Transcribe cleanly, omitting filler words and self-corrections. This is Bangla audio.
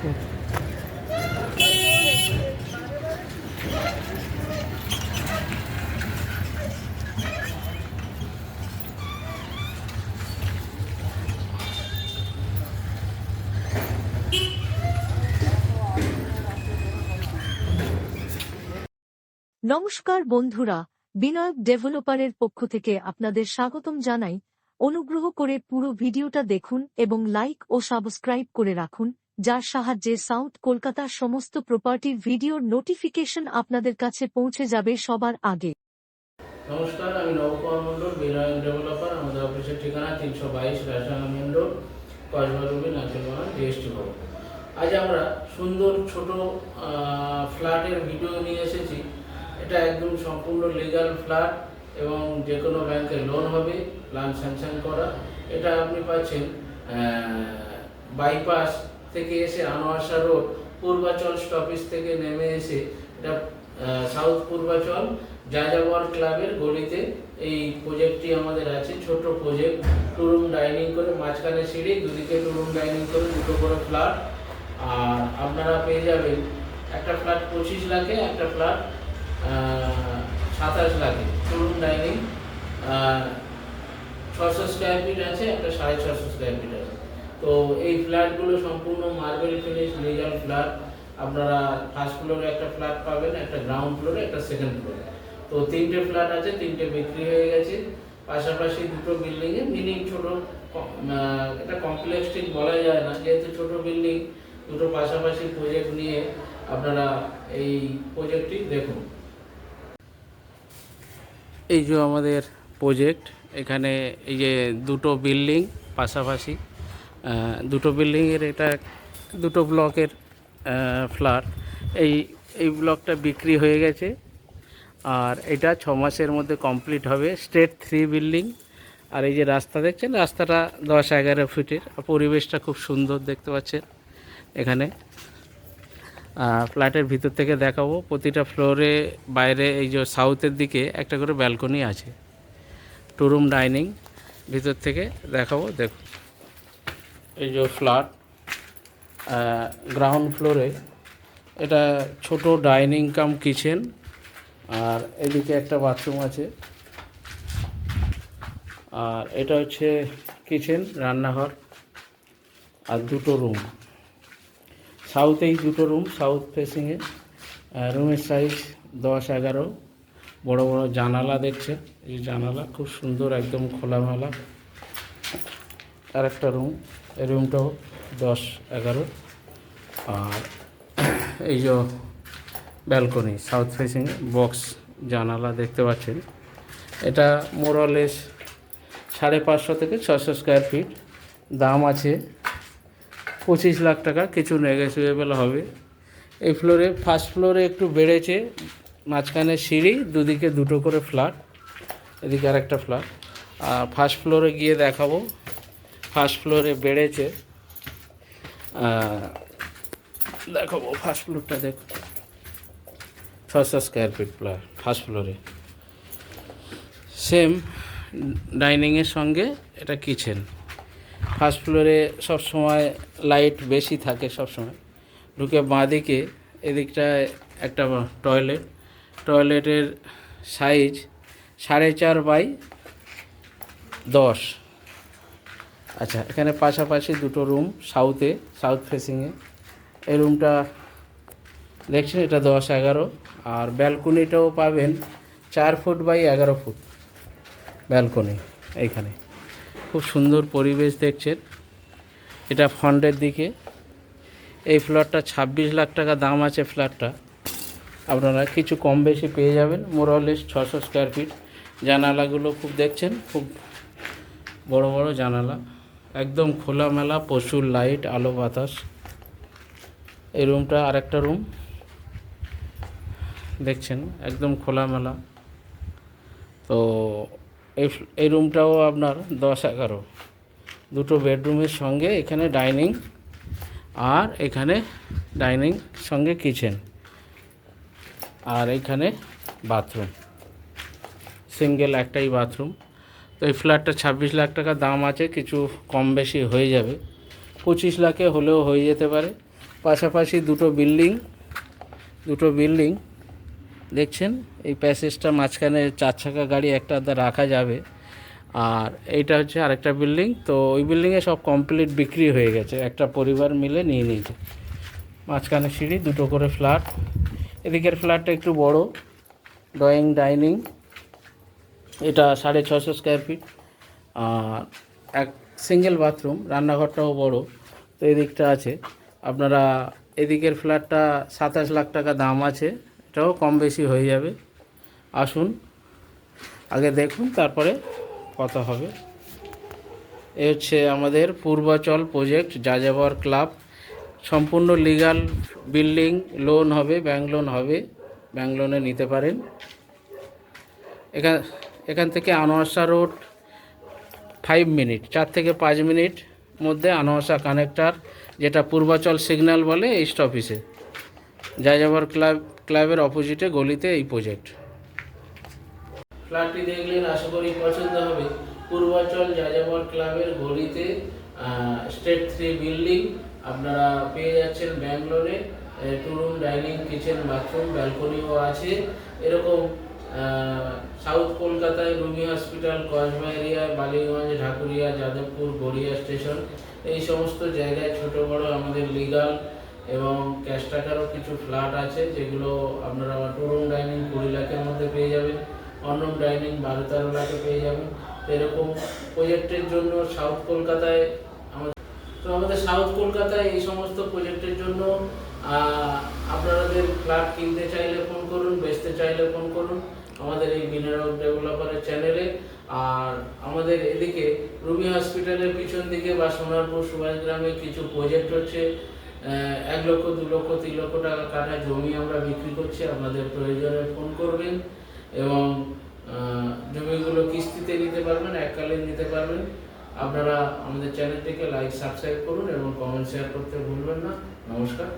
নমস্কার বন্ধুরা, বিনায়ক ডেভেলপারের পক্ষ থেকে আপনাদের স্বাগতম জানাই। অনুগ্রহ করে পুরো ভিডিওটা দেখুন এবং লাইক ও সাবস্ক্রাইব করে রাখুন, যার সাহায্যে সাউথ কলকাতার সমস্ত প্রপার্টির ভিডিওর নোটিফিকেশন আপনাদের কাছে পৌঁছে যাবে সবার আগে। নমস্কার, আমি নবকুমার মণ্ডল, বিনায়ক ডেভেলপার। আমাদের অফিসের ঠিকানা 322 রাজডাঙ্গা মেন রোড, কসবারুবি, নাচলবাগান, জিএসটি ভবন। আজ আমরা সুন্দর ছোট ফ্ল্যাটের ভিডিও নিয়ে এসেছি। এটা একদম সম্পূর্ণ লিগাল ফ্ল্যাট এবং যে কোনো ব্যাংকে লোন হবে, প্ল্যান স্যাংশন করা। এটা আপনি পাচ্ছেন বাইপাস থেকে এসে আনোয়ারশা রোড, পূর্বাচল স্টপেজ থেকে নেমে এসে এটা সাউথ পূর্বাচল যাযাবর ক্লাবের গলিতে এই প্রজেক্টটি আমাদের আছে। ছোট প্রজেক্ট, টু রুম ডাইনিং করে, মাঝখানে সিঁড়ি, দুদিকে টু রুম ডাইনিং করে, দুটো করে ফ্ল্যাট। আর আপনারা পেয়ে যাবেন একটা ফ্ল্যাট 25 লাখে, একটা ফ্ল্যাট 27 লাখে। Two room dining 600 square feet আছে, একটা 650 স্কোয়ার ফিট আছে। তো এই ফ্ল্যাটগুলো সম্পূর্ণ মার্বেল ফিনিশ লিগাল ফ্ল্যাট। আপনারা ফার্স্ট ফ্লোরে একটা ফ্ল্যাট পাবেন, একটা গ্রাউন্ড ফ্লোরে, একটা সেকেন্ড ফ্লোরে। তো 3টে ফ্ল্যাট আছে, 3টে বিক্রি হয়ে গেছে। পাশাপাশি দুটো বিল্ডিংয়ে মিনি ছোট, এটা কমপ্লেক্স ঠিক বলা যায় না, যেহেতু ছোট বিল্ডিং, দুটো পাশাপাশি প্রজেক্ট নিয়ে আপনারা এই প্রজেক্টটি দেখুন। এই যে আমাদের প্রজেক্ট, এখানে এই যে দুটো বিল্ডিং পাশাপাশি, দুটো বিল্ডিংয়ের, এটা দুটো ব্লকের ফ্ল্যাট। এই ব্লকটা বিক্রি হয়ে গেছে আর এটা 6 মাসের মধ্যে কমপ্লিট হবে। State 3 building. আর এই যে রাস্তা দেখছেন, রাস্তাটা 10-11 ফিটের। পরিবেশটা খুব সুন্দর দেখতে পাচ্ছেন। এখানে ফ্ল্যাটের ভিতর থেকে দেখাবো। প্রতিটা ফ্লোরে বাইরে এই যে সাউথের দিকে একটা করে ব্যালকনি আছে। টু রুম ডাইনিং ভিতর থেকে দেখাবো, দেখুন। এই যে ফ্ল্যাট গ্রাউন্ড ফ্লোরে, এটা ছোট ডাইনিং কাম কিচেন। আর এদিকে একটা বাথরুম আছে। আর এটা হচ্ছে কিচেন, রান্নাঘর, আর দুটো রুম। সাউথেই দুটো রুম, সাউথ ফেসিংয়ে। রুমের সাইজ 10-11। বড় বড় জানালা দেখছে, এই জানালা খুব সুন্দর, একদম খোলামেলা। আর একটা রুম, এই রুমটাও 10-11। আর এই যে ব্যালকনি, সাউথ ফেসিং বক্স জানালা দেখতে পাচ্ছেন। এটা মোরলেস 550 থেকে 600 স্কোয়ার ফিট। দাম আছে 25 লাখ টাকা, কিছু নেগোসিয়েবল হবে। এই ফ্লোরে, ফার্স্ট ফ্লোরে একটু বেড়েছে, মাঝখানে সিঁড়ি, দুদিকে দুটো করে ফ্ল্যাট, এদিকে আর একটা ফ্ল্যাট। আর ফার্স্ট ফ্লোরে গিয়ে দেখাবো। ফার্স্ট ফ্লোরে বেড়েছে, দেখাবো ফার্স্ট ফ্লোরটা। দেখো, 600 স্কোয়ার ফিট ফ্ল্যাট ফার্স্ট ফ্লোরে। সেম ডাইনিংয়ের সঙ্গে এটা কিচেন। ফার্স্ট ফ্লোরে সবসময় লাইট বেশি থাকে, সবসময়। ঢুকে বাঁদিকে এদিকটায় একটা টয়লেট। টয়লেটের সাইজ 4.5 বাই 10। আচ্ছা, এখানে পাশাপাশি দুটো রুম সাউথে, সাউথ ফেসিংয়ে। এই রুমটা দেখছেন, এটা 10-11। আর ব্যালকনিটাও পাবেন 4 ফুট বাই 11 ফুট ব্যালকনি। এইখানে খুব সুন্দর পরিবেশ দেখছেন। এটা ফ্রন্টের দিকে। এই ফ্ল্যাটটা 26 লাখ টাকা দাম আছে ফ্ল্যাটটা। আপনারা কিছু কম বেশি পেয়ে যাবেন। মোরলেস 600 স্কোয়ার ফিট। জানালাগুলো খুব দেখছেন, খুব বড় বড় জানালা, একদম খোলামেলা, প্রচুর লাইট, আলো বাতাস। এই রুমটা আরেকটা রুম দেখছেন, একদম খোলামেলা। তো এই রুমটাও আপনার 10-11। দুটো বেডরুমের সঙ্গে এখানে ডাইনিং, আর এখানে ডাইনিং সঙ্গে কিচেন, আর এখানে বাথরুম, সিঙ্গেল একটাই বাথরুম। তো এই ফ্ল্যাটটা 26 লাখ টাকা দাম আছে, কিছু কম বেশি হয়ে যাবে। 25 লাখে হলেও হয়ে যেতে পারে। পাশাপাশি দুটো বিল্ডিং দেখছেন। এই প্যাসেজটা মাঝখানে 4 চাকা গাড়ি একটা আধা রাখা যাবে। আর এইটা হচ্ছে আরেকটা বিল্ডিং। তো ওই বিল্ডিংয়ে সব কমপ্লিট বিক্রি হয়ে গেছে, একটা পরিবার মিলে নিয়ে নিয়েছে। মাঝখানে সিঁড়ি, দুটো করে ফ্ল্যাট। এদিকের ফ্ল্যাটটা একটু বড়, ড্রয়িং ডাইনিং, এটা 650 স্কোয়ার ফিট। আর এক সিঙ্গেল বাথরুম, রান্নাঘরটাও বড়। তো এদিকটা আছে। আপনারা এদিকের ফ্ল্যাটটা 27 লাখ টাকা দাম আছে, এটাও কম বেশি হয়ে যাবে। আসুন আগে দেখুন, তারপরে কথা হবে। এ হচ্ছে আমাদের পূর্বাচল প্রজেক্ট, যাযাবর ক্লাব। সম্পূর্ণ লিগ্যাল বিল্ডিং, লোন হবে, ব্যাংক লোন হবে, ব্যাংক লোনে নিতে পারেন। এখান থেকে আনোয়ারশা রোড 5 মিনিট, 4 থেকে 5 মিনিট মধ্যে আনোয়ারশা কানেক্টার, যেটা পূর্বাচল সিগন্যাল বলে, এই স্টপিসে যাযাবর ক্লাবের অপোজিটে গলিতে এই প্রজেক্ট। ফ্ল্যাটটি দেখলেন, আশা করি পছন্দ হবে। পূর্বাচল যাযাবর ক্লাবের গলিতে স্টেট 3 বিল্ডিং আপনারা পেয়ে যাচ্ছেন ব্যাংক লোনে। 2 রুম, ডাইনিং, কিচেন, বাথরুম, ব্যালকনিও আছে। এরকম সাউথ কলকাতায় রুমি হসপিটাল, কসবা এরিয়ায়, বালিগঞ্জ, ঢাকুরিয়া, যাদবপুর, গড়িয়া স্টেশন, এই সমস্ত জায়গায় ছোট বড় আমাদের লিগাল এবং ক্যাশ টাকারও কিছু ফ্ল্যাট আছে, যেগুলো আপনারা 2 রুম ডাইনিং 20 লাখের মধ্যে পেয়ে যাবেন, 1 রুম ডাইনিং 12-13 লাখে পেয়ে যাবেন। এরকম প্রজেক্টের জন্য সাউথ কলকাতায় আমাদের সাউথ কলকাতায় এই সমস্ত প্রজেক্টের জন্য আপনাদের ফ্ল্যাট কিনতে চাইলে ফোন করুন, বেচতে চাইলে ফোন করুন আমাদের এই বিনয় ডেভেলপারের চ্যানেলে। আর আমাদের এদিকে রুমি হসপিটালের পিছন দিকে বা সোনারপুর সুভাষ গ্রামে কিছু প্রজেক্ট হচ্ছে। 1 লক্ষ, 2 লক্ষ, 3 লক্ষ টাকা কাঠা জমি আমরা বিক্রি করছি। আপনাদের প্রয়োজনে ফোন করবেন এবং জমিগুলো কিস্তিতে নিতে পারবেন, এককালীন নিতে পারবেন। আপনারা আমাদের চ্যানেলটিকে লাইক, সাবস্ক্রাইব করুন এবং কমেন্ট শেয়ার করতে ভুলবেন না। নমস্কার।